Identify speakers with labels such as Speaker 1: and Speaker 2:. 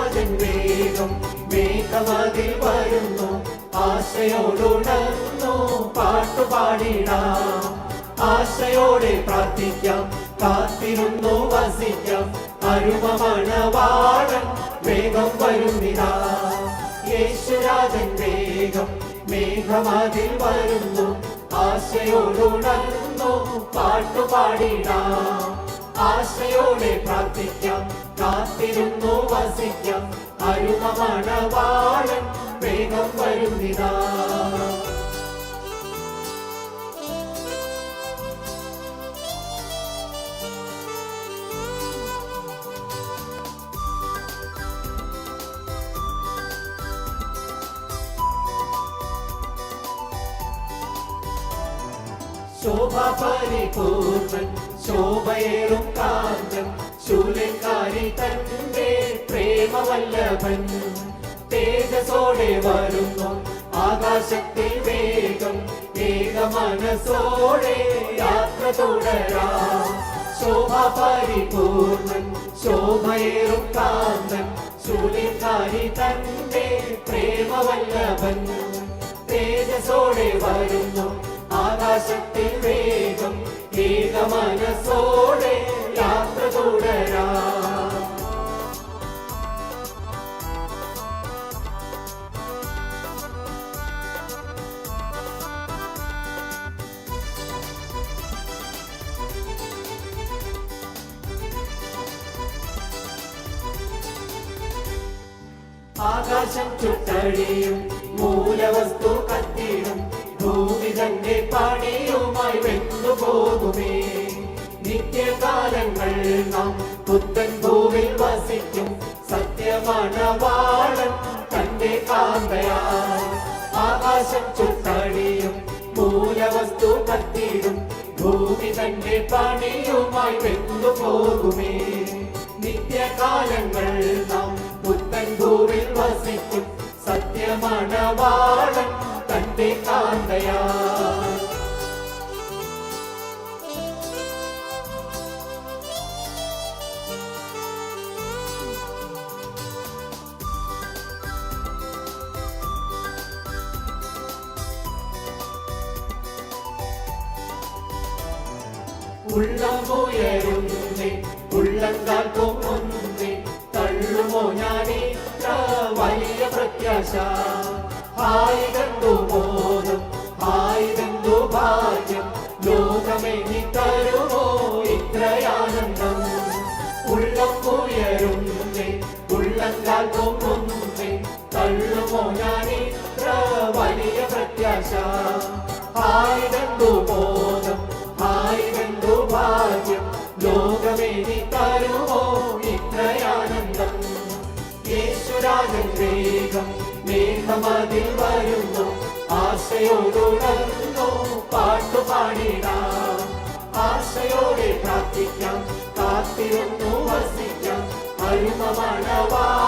Speaker 1: യേശുരാജൻ വേഗം മേഘമതിൽ വരുന്നു. ആശയോടുണർന്നു പാട്ടുപാടിടാം. ആശയോടെ പ്രാർത്ഥിക്കാം, കാത്തിരുന്നു വസിക്കാം. അരുമമണവാളൻ വേഗം വരുന്നിതാ. യേശുരാജൻ വേഗം മേഘമതിൽ വരുന്നു. ആശയോടുണർന്നു പാട്ടുപാടിടാം. ആശയോടെ പ്രാർത്ഥിക്കാം, കാത്തിരുന്നു വസിക്കാം. അരുമമണവാളൻ വേഗം വരുന്നിതാ. ശോഭാപരിപൂർണ്ണൻ ശോഭയേറും കാന്തൻ ശൂലക്കാരി തന്റെ പ്രേമവല്ലഭൻ തേജസോടെ വരുന്നു ആകാശത്തിൽ വേഗം. ഏകമനസോടെ യാത്ര തുടരാം. ശോഭാപരിപൂർണ്ണൻ ശോഭയേറും കാന്തൻ ശൂലക്കാരി തന്റെ പ്രേമവല്ലഭൻ തേജസോടെ വരുന്നു ആകാശത്തിൽ വേഗം. ഏകമനസോടെ യാത്ര തുടരാം. ആകാശം ചുട്ടഴിയും, മൂലവസ്തു കത്തിടും. ഭൂമി തന്നെ പണിയുമായി വെന്നു പോകുമേ. നിത്യകാലങ്ങൾ നാം പുത്തൻ ഭൂവിൽ വസിക്കും. സത്യമണവാളൻ തന്റെ കാന്തയാൽ. ആകാശം ചുട്ടഴിയും, മൂലവസ്തു കത്തിടും. ഭൂമി തന്നെ പണിയുമായി വെന്നു പോകുമേ. നിത്യകാലങ്ങൾ നാം പുത്തൻ ഭൂവിൽ വസിക്കും. സത്യമണവാളൻ തന്റെ കാന്തയാൽ. ഉള്ളമുയരുന്നേ, ഉള്ളങ്കാൽ പൊങ്ങുന്നേ. തള്ളുമോ ഞാനിത്ര വലിയ പ്രത്യാശ. ഹായ് കണ്ടു ബോധം, ഹായ് കണ്ടു ഭാഗ്യം. ലോകമെനി തരുമോ ഇത്രയാനന്ദം. ഉള്ളം ഉയരുന്നേ, ഉള്ളങ്കാൽ പൊങ്ങുന്നേ. തള്ളുമോ ഞാനിത്ര വലിയ പ്രത്യാശ. ഹായ് കണ്ടു ബോധം, ഹായ് കണ്ടു ഭാഗ്യം. ലോകമെനി തരുമോ ഇത്രയാനന്ദം. യേശുരാജൻ വേഗം മേഘമതിൽ വരുന്നു. ആശയോടുണർന്നു പാട്ടുപാടിടാം. ആശയോടെ പ്രാർത്ഥിക്കാം, കാത്തിരുന്നു വസിക്കാം. അരുമമണവാളൻ